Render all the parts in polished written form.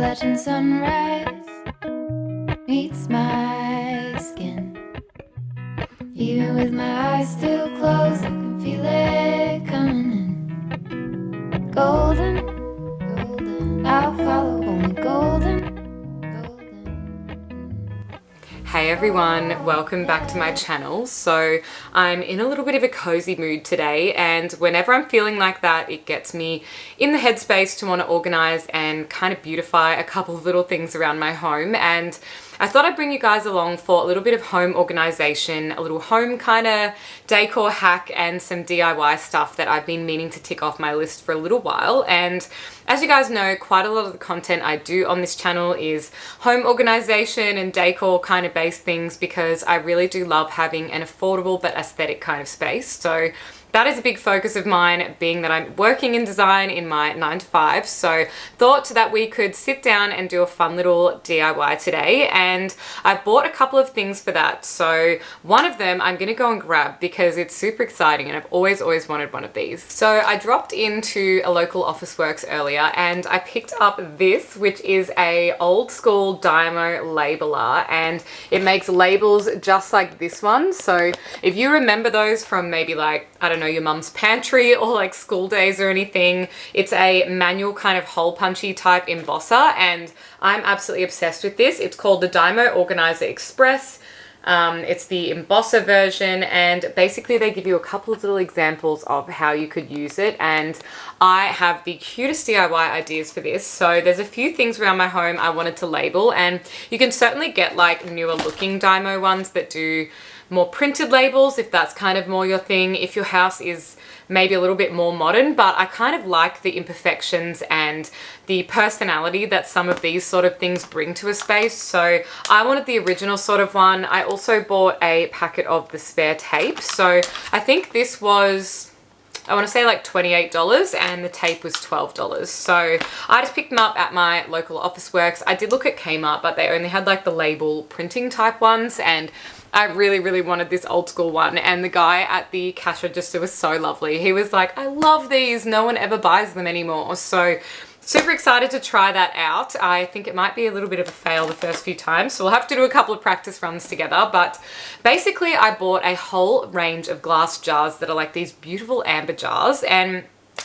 Watching sunrise meets my skin. Even with my eyes still closed, I can feel it coming in. Golden, golden, I'll follow only golden. Hey everyone, welcome back to my channel. So I'm in a little bit of a cozy mood today, and whenever I'm feeling like that, it gets me in the headspace to want to organize and kind of beautify a couple of little things around my home. And I thought I'd bring you guys along for a little bit of home organization, a little home kind of decor hack, and some DIY stuff that I've been meaning to tick off my list for a little while. And as you guys know, quite a lot of the content I do on this channel is home organization and decor kind of based things, because I really do love having an affordable but aesthetic kind of space. So that is a big focus of mine, being that I'm working in design in my 9 to 5. So thought that we could sit down and do a fun little DIY today. And I've bought a couple of things for that. So one of them I'm going to go and grab because it's super exciting and I've always wanted one of these. So I dropped into a local Officeworks earlier and I picked up this, which is a old school Dynamo Labeler, and it makes labels just like this one. So if you remember those from maybe like, I don't know, your mum's pantry or like school days or anything, it's a manual kind of hole punchy type embosser, and I'm absolutely obsessed with this. It's called the Dynamo Organizer Express. It's the embosser version, and basically they give you a couple of little examples of how you could use it, and I have the cutest DIY ideas for this. So there's a few things around my home I wanted to label, and you can certainly get like newer looking Dynamo ones that do more printed labels if that's kind of more your thing, if your house is maybe a little bit more modern. But I kind of like the imperfections and the personality that some of these sort of things bring to a space. So I wanted the original sort of one. I also bought a packet of the spare tape. So I think this was, I want to say like $28, and the tape was $12. So I just picked them up at my local Officeworks. I did look at Kmart, but they only had like the label printing type ones, and I really wanted this old school one. And the guy at the cash register was so lovely. He was like, I love these. No one ever buys them anymore. So super excited to try that out. I think it might be a little bit of a fail the first few times, so we'll have to do a couple of practice runs together. But basically I bought a whole range of glass jars that are like these beautiful amber jars, and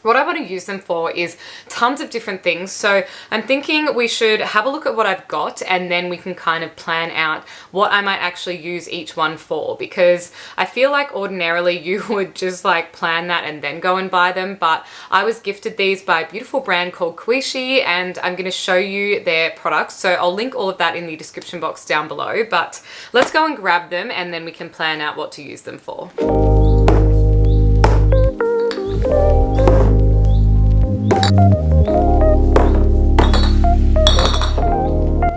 what I want to use them for is tons of different things. So I'm thinking we should have a look at what I've got, and then we can kind of plan out what I might actually use each one for, because I feel like ordinarily you would just like plan that and then go and buy them. But I was gifted these by a beautiful brand called Quishi, and I'm going to show you their products. So I'll link all of that in the description box down below, but let's go and grab them and then we can plan out what to use them for.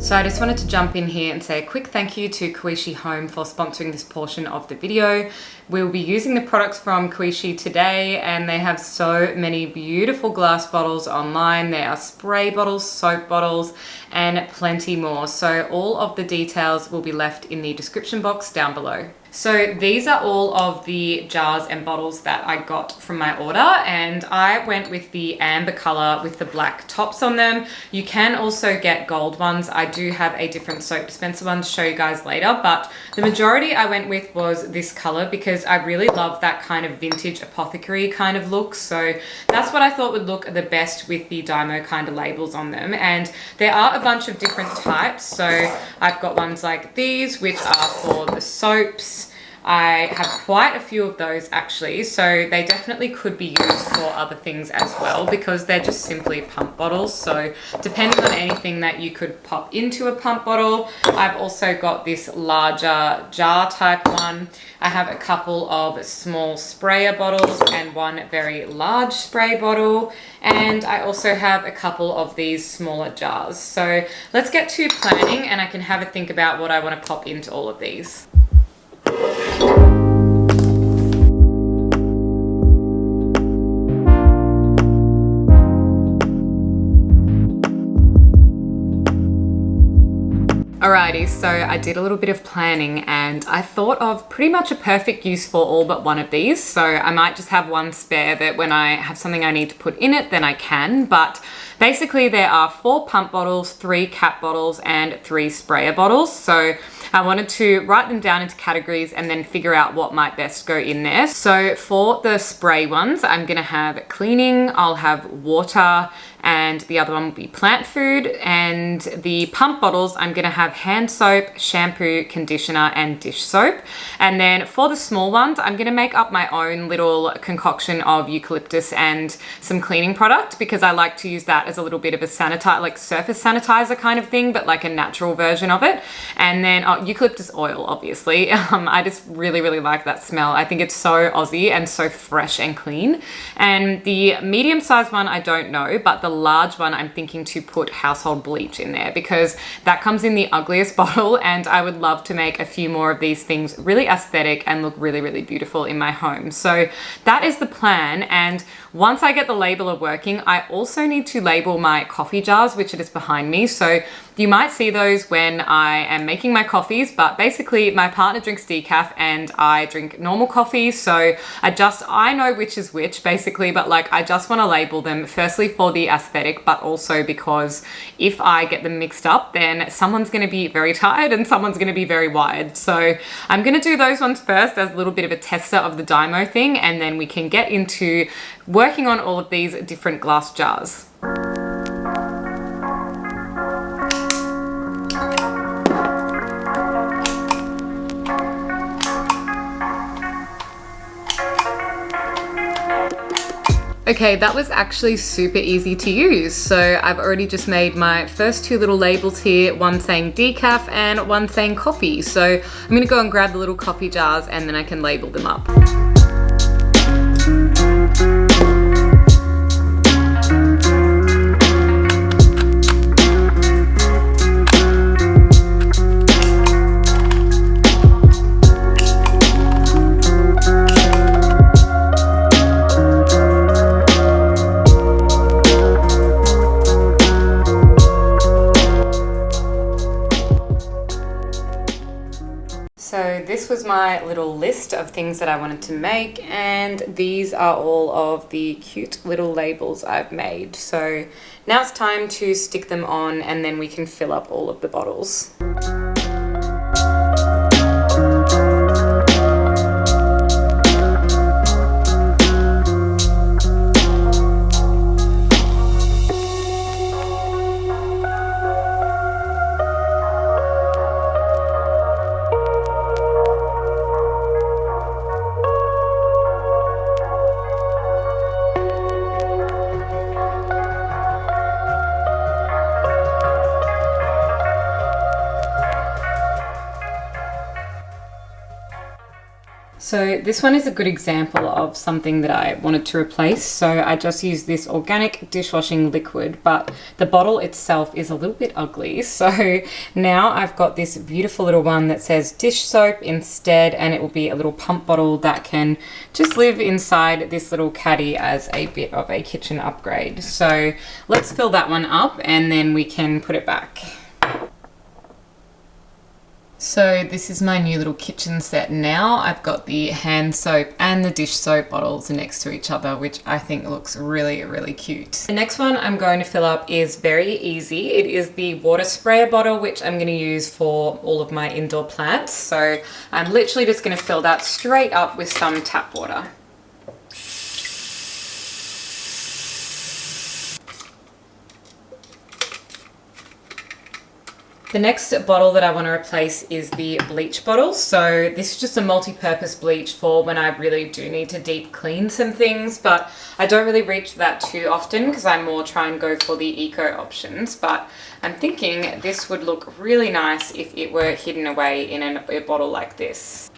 So I just wanted to jump in here and say a quick thank you to Quishi Home for sponsoring this portion of the video. We'll be using the products from Quishi today, and they have so many beautiful glass bottles online. There are spray bottles, soap bottles, and plenty more. So all of the details will be left in the description box down below. So these are all of the jars and bottles that I got from my order, and I went with the amber color with the black tops on them. You can also get gold ones. I do have a different soap dispenser one to show you guys later, but the majority I went with was this color because I really love that kind of vintage apothecary kind of look. So that's what I thought would look the best with the Dynamo kind of labels on them. And there are a bunch of different types. So I've got ones like these, which are for the soaps. I have quite a few of those actually, so they definitely could be used for other things as well, because they're just simply pump bottles. So depending on anything that you could pop into a pump bottle. I've also got this larger jar type one. I have a couple of small sprayer bottles and one very large spray bottle, and I also have a couple of these smaller jars. So let's get to planning, and I can have a think about what I want to pop into all of these. Alrighty, so I did a little bit of planning and I thought of pretty much a perfect use for all but one of these. So I might just have one spare that when I have something I need to put in it, then I can. But basically there are 4 pump bottles, 3 cap bottles, and 3 sprayer bottles. So I wanted to write them down into categories and then figure out what might best go in there. So for the spray ones, I'm gonna have cleaning, I'll have water, and the other one will be plant food. And the pump bottles, I'm gonna have hand soap, shampoo, conditioner, and dish soap. And then for the small ones, I'm gonna make up my own little concoction of eucalyptus and some cleaning product, because I like to use that as a little bit of a sanitizer, like surface sanitizer kind of thing, but like a natural version of it. And then eucalyptus oil, obviously. I just really, really like that smell. I think it's so Aussie and so fresh and clean. And the medium-sized one, I don't know, but the large one, I'm thinking to put household bleach in there, because that comes in the ugliest bottle, and I would love to make a few more of these things really aesthetic and look really, really beautiful in my home. So that is the plan. And once I get the labeler working, I also need to label my coffee jars, which are just behind me. So you might see those when I am making my coffees, but basically my partner drinks decaf and I drink normal coffee. So I know which is which basically, but like I just want to label them, firstly for the aesthetic, but also because if I get them mixed up, then someone's going to be very tired and someone's going to be very wired. So I'm going to do those ones first as a little bit of a tester of the Dynamo thing, and then we can get into working on all of these different glass jars. Okay, that was actually super easy to use. So I've already just made my first 2 little labels here, one saying decaf and one saying coffee. So I'm gonna go and grab the little coffee jars and then I can label them up. So this was my little list of things that I wanted to make, and these are all of the cute little labels I've made. So now it's time to stick them on and then we can fill up all of the bottles. So this one is a good example of something that I wanted to replace. So I just used this organic dishwashing liquid, but the bottle itself is a little bit ugly. So now I've got this beautiful little one that says dish soap instead, and it will be a little pump bottle that can just live inside this little caddy as a bit of a kitchen upgrade. So let's fill that one up and then we can put it back. So this is my new little kitchen set now. I've got the hand soap and the dish soap bottles next to each other, which I think looks really, really cute. The next one I'm going to fill up is very easy. It is the water sprayer bottle, which I'm going to use for all of my indoor plants. So I'm literally just going to fill that straight up with some tap water. The next bottle that I want to replace is the bleach bottle. So this is just a multi-purpose bleach for when I really do need to deep clean some things, but I don't really reach for that too often because I more try and go for the eco options. But I'm thinking this would look really nice if it were hidden away in a bottle like this.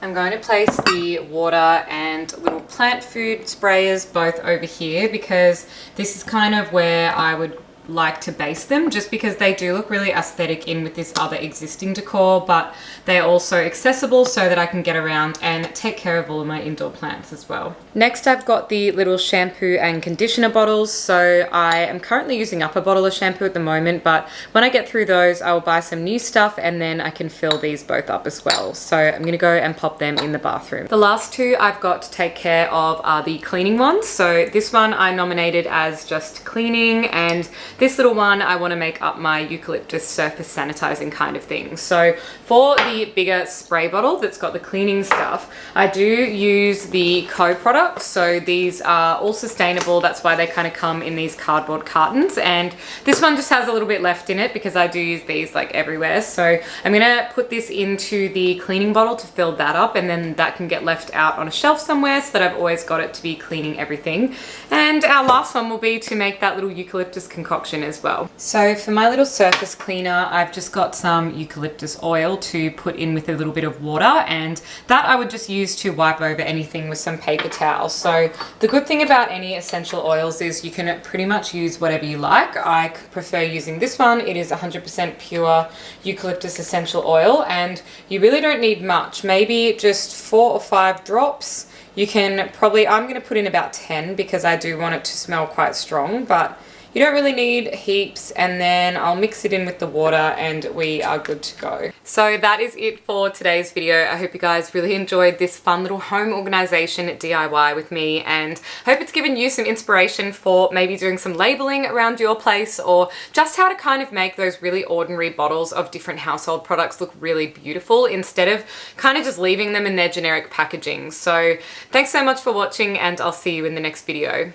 I'm going to place the water and little plant food sprayers both over here because this is kind of where I would like to base them, just because they do look really aesthetic in with this other existing decor, but they're also accessible so that I can get around and take care of all of my indoor plants as well. Next, I've got the little shampoo and conditioner bottles. So I am currently using up a bottle of shampoo at the moment, but when I get through those, I will buy some new stuff and then I can fill these both up as well. So I'm gonna go and pop them in the bathroom. The last two I've got to take care of are the cleaning ones. So this one I nominated as just cleaning, and this little one I want to make up my eucalyptus surface sanitizing kind of thing. So for the bigger spray bottle that's got the cleaning stuff, I do use the Co products. So these are all sustainable. That's why they kind of come in these cardboard cartons, and this one just has a little bit left in it because I do use these like everywhere. So I'm gonna put this into the cleaning bottle to fill that up, and then that can get left out on a shelf somewhere so that I've always got it to be cleaning everything. And our last one will be to make that little eucalyptus concoction as well. So for my little surface cleaner, I've just got some eucalyptus oil to put in with a little bit of water, and that I would just use to wipe over anything with some paper towel. So the good thing about any essential oils is you can pretty much use whatever you like. I prefer using this one. It is 100% pure eucalyptus essential oil, and you really don't need much, maybe just 4 or 5 drops. You can probably, I'm going to put in about 10 because I do want it to smell quite strong, but you don't really need heaps, and then I'll mix it in with the water and we are good to go. So that is it for today's video. I hope you guys really enjoyed this fun little home organization DIY with me, and hope it's given you some inspiration for maybe doing some labeling around your place, or just how to kind of make those really ordinary bottles of different household products look really beautiful instead of kind of just leaving them in their generic packaging. So thanks so much for watching, and I'll see you in the next video.